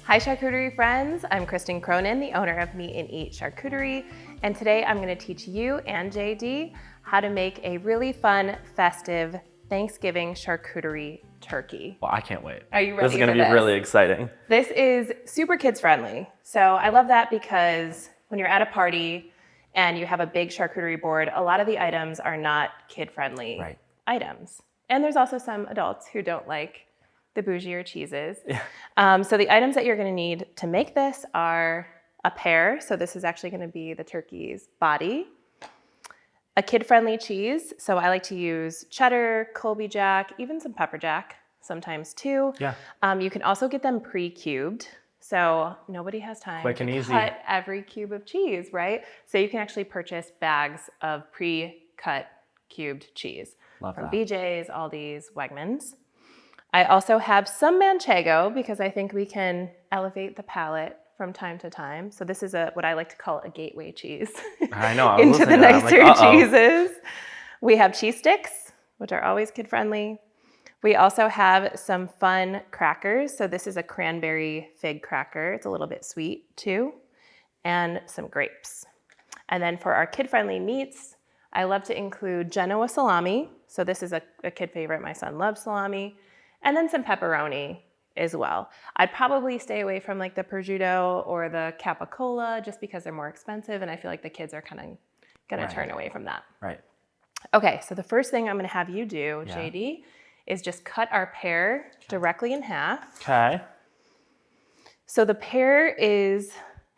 Hi Charcuterie friends, I'm Kristen Cronin, the owner of Meet and Eat Charcuterie, and today I'm going to teach you and JD how to make a really fun, festive Thanksgiving charcuterie turkey. Well, I can't wait. Are you ready? This is going to be really exciting. This is super kids friendly. So I love that because when you're at a party and you have a big charcuterie board, a lot of the items are not kid friendly items. And there's also some adults who don't like the bougier cheeses. Yeah. So the items that you're going to need to make this are a pear. So this is actually going to be the turkey's body. A kid-friendly cheese. So I like to use cheddar, Colby Jack, even some pepper jack sometimes too. Yeah. You can also get them pre-cubed. So nobody has time Quick and to easy. cut every cube of cheese, right? So you can actually purchase bags of pre-cut cubed cheese Love from that. BJ's, Aldi's, Wegmans. I also have some manchego because I think we can elevate the palate from time to time. So this is what I like to call a gateway cheese. I know. into the nicer cheeses. We have cheese sticks, which are always kid friendly. We also have some fun crackers. So this is a cranberry fig cracker. It's a little bit sweet too. And some grapes. And then for our kid friendly meats, I love to include Genoa salami. So this is a kid favorite. My son loves salami. And then some pepperoni as well. I'd probably stay away from like the prosciutto or the capicola just because they're more expensive and I feel like the kids are kind of gonna turn away from that. Right. Okay, so the first thing I'm gonna have you do, JD, is just cut our pear directly in half. Okay. So the pear is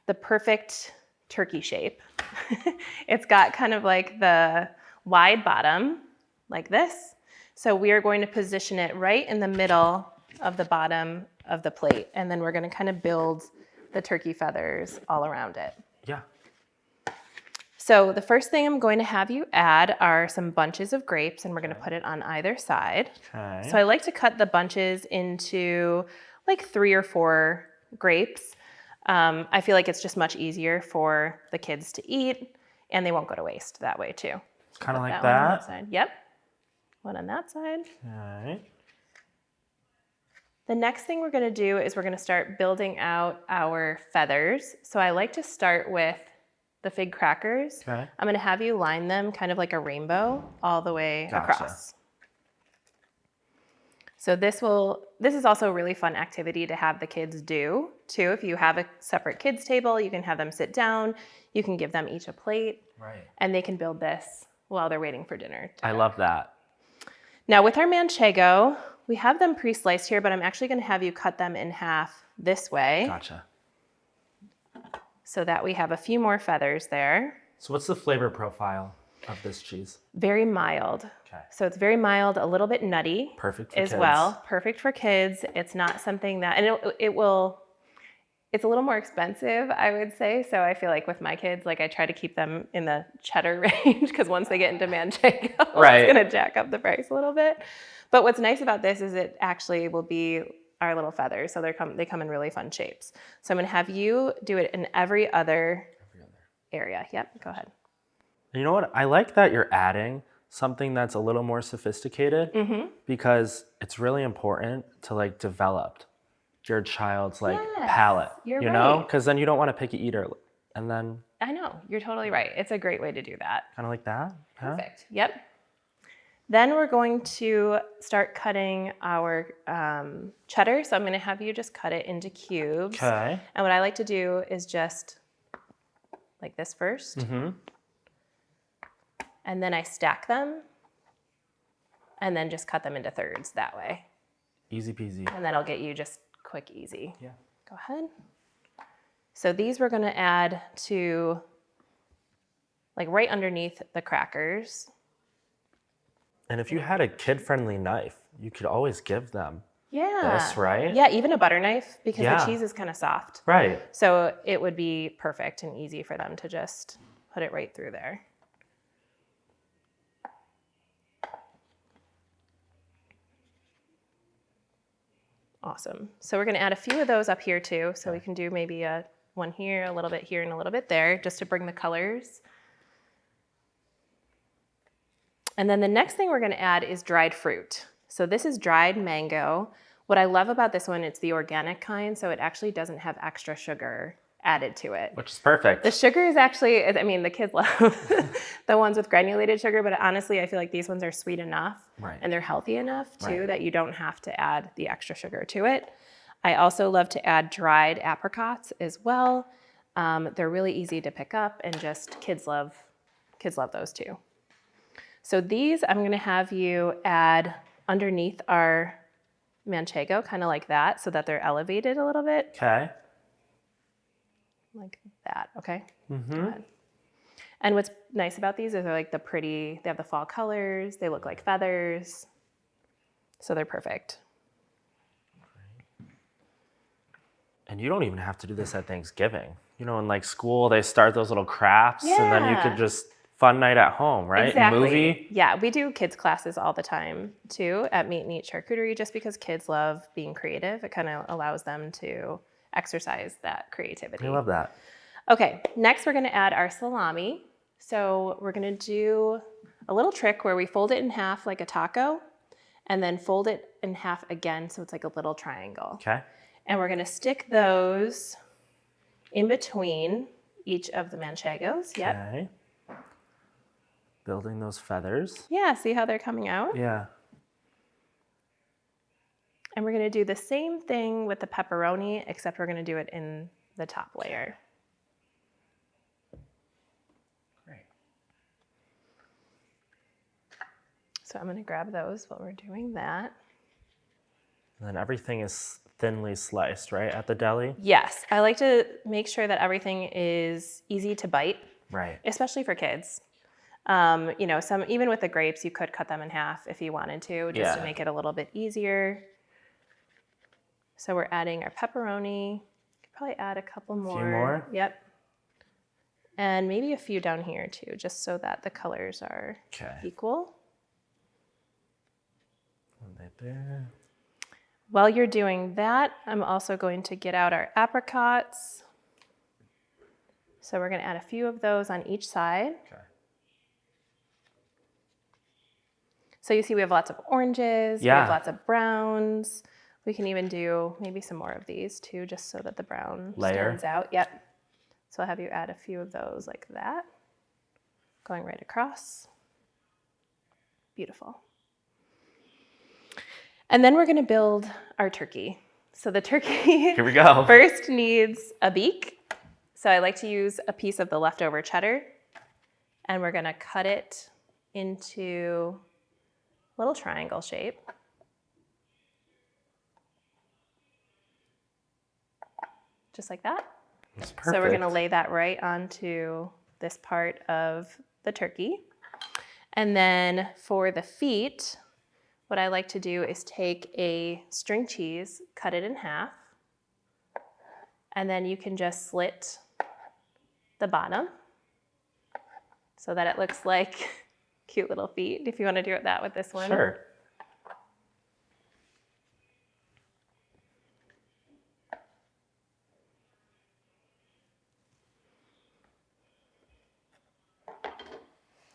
the perfect turkey shape. It's got kind of like the wide bottom, like this. So we are going to position it right in the middle of the bottom of the plate. And then we're going to kind of build the turkey feathers all around it. Yeah. So the first thing I'm going to have you add are some bunches of grapes, and we're going to put it on either side. Okay. So I like to cut the bunches into like 3 or 4 grapes. I feel like it's just much easier for the kids to eat, and they won't go to waste that way too. Kind of like One on that. side. Yep. One on that side. Okay. The next thing we're going to do is we're going to start building out our feathers. So I like to start with the fig crackers. Okay. I'm going to have you line them kind of like a rainbow all the way across. So this is also a really fun activity to have the kids do too. If you have a separate kids table, you can have them sit down. You can give them each a plate. Right. And they can build this while they're waiting for dinner. I love that. Now with our manchego, we have them pre-sliced here, but I'm actually going to have you cut them in half this way. Gotcha. So that we have a few more feathers there. So what's the flavor profile of this cheese? Very mild. Okay. So it's very mild, a little bit nutty. Perfect for as kids. well. Perfect for kids. It's not something that, and it's a little more expensive, I would say. So I feel like with my kids, like I try to keep them in the cheddar range because once they get into manchego, it's going to jack up the price a little bit. But what's nice about this is it actually will be our little feathers. So they come in really fun shapes. So I'm going to have you do it in every other area. Yep, go ahead. You know what? I like that you're adding something that's a little more sophisticated because it's really important to like develop your child's like palate, you know? Because then you don't want a picky eater. And then I know, you're totally right. It's a great way to do that. kind of like that. Perfect. Yep. Then we're going to start cutting our cheddar. So I'm going to have you just cut it into cubes. Okay. And what I like to do is just like this first. Mm-hmm. And then I stack them and then just cut them into thirds that way. Easy peasy. And that'll get you just quick, easy. Yeah. Go ahead. So these we're going to add to like right underneath the crackers. And if you had a kid-friendly knife, you could always give them this, right? Yeah, even a butter knife because the cheese is kind of soft. Right. So it would be perfect and easy for them to just put it right through there. Awesome. So we're going to add a few of those up here too. So we can do maybe one here, a little bit here, and a little bit there just to bring the colors. And then the next thing we're going to add is dried fruit. So this is dried mango. What I love about this one, it's the organic kind, so it actually doesn't have extra sugar added to it. Which is perfect. The sugar is actually, I mean, the kids love the ones with granulated sugar, but honestly, I feel like these ones are sweet enough and they're healthy enough too that you don't have to add the extra sugar to it. I also love to add dried apricots as well. They're really easy to pick up and just kids love those too. So these I'm gonna have you add underneath our manchego, kind of like that, so that they're elevated a little bit. Okay. Like that, okay? Mm-hmm. And what's nice about these is they're like they have the fall colors, they look like feathers, so they're perfect. And you don't even have to do this at Thanksgiving. You know, in like school, they start those little crafts and then you could just fun night at home, right? Exactly. Movie. Yeah, we do kids classes all the time too at Meet and Eat Charcuterie just because kids love being creative. It kind of allows them to exercise that creativity. I love that. Okay, next we're gonna add our salami. So we're gonna do a little trick where we fold it in half like a taco and then fold it in half again so it's like a little triangle. Okay. And we're gonna stick those in between each of the manchegos. Yep. Okay. Building those feathers. Yeah, see how they're coming out? Yeah. And we're gonna do the same thing with the pepperoni, except we're gonna do it in the top layer. Great. So I'm gonna grab those while we're doing that. And then everything is thinly sliced, right, at the deli? Yes, I like to make sure that everything is easy to bite. Right. Especially for kids. You know, even with the grapes, you could cut them in half if you wanted to, just to make it a little bit easier. So we're adding our pepperoni. Could probably add a couple more. A few more? Yep. And maybe a few down here too, just so that the colors are equal. Right there. While you're doing that, I'm also going to get out our apricots. So we're going to add a few of those on each side. Okay. So you see we have lots of oranges, we have lots of browns. We can even do maybe some more of these too, just so that the brown stands out. Yep. So I'll have you add a few of those like that, going right across. Beautiful. And then we're gonna build our turkey. So the turkey Here we go. First needs a beak. So I like to use a piece of the leftover cheddar, and we're gonna cut it into a little triangle shape. Just like that. That's perfect. So we're gonna lay that right onto this part of the turkey. And then for the feet, what I like to do is take a string cheese, cut it in half, and then you can just slit the bottom so that it looks like cute little feet, if you want to do that with this one. Sure.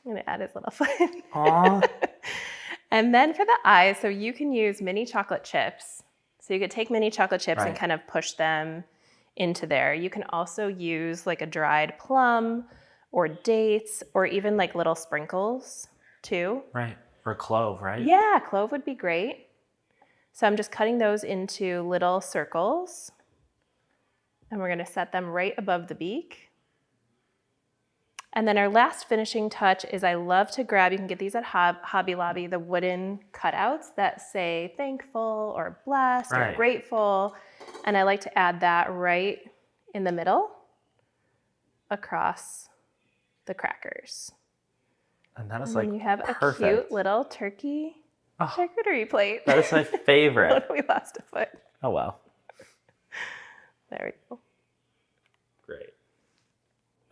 I'm gonna add his little foot. Aww. And then for the eyes, so you can use mini chocolate chips. So you could take mini chocolate chips and kind of push them into there. You can also use like a dried plum or dates or even like little sprinkles too. Right, or clove, right? Yeah, clove would be great. So I'm just cutting those into little circles and we're gonna set them right above the beak. And then our last finishing touch is I love to grab, you can get these at Hobby Lobby, the wooden cutouts that say thankful or blessed or grateful. And I like to add that right in the middle across the crackers. And that is and then you have a cute little turkey charcuterie plate. That is my favorite. We lost a foot. Oh, wow. There we go. Great.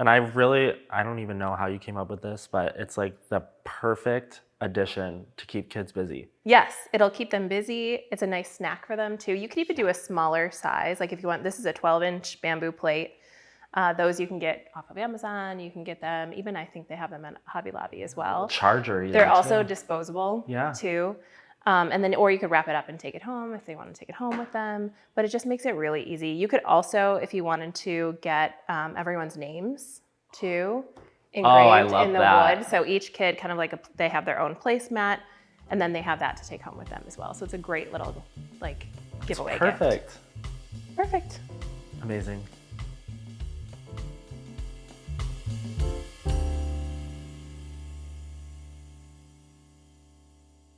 And I don't even know how you came up with this, but it's like the perfect addition to keep kids busy. Yes, it'll keep them busy. It's a nice snack for them too. You could even do a smaller size. Like if you want, this is a 12-inch bamboo plate. Those you can get off of Amazon. You can get them, even I think they have them at Hobby Lobby as well. Charcuterie. They're also disposable Yeah. too. And then, or you could wrap it up and take it home if they want to take it home with them. But it just makes it really easy. You could also, if you wanted to, get everyone's names too engraved in the wood. So each kid kind of they have their own placemat, and then they have that to take home with them as well. So it's a great little giveaway gift. Perfect. Perfect. Amazing.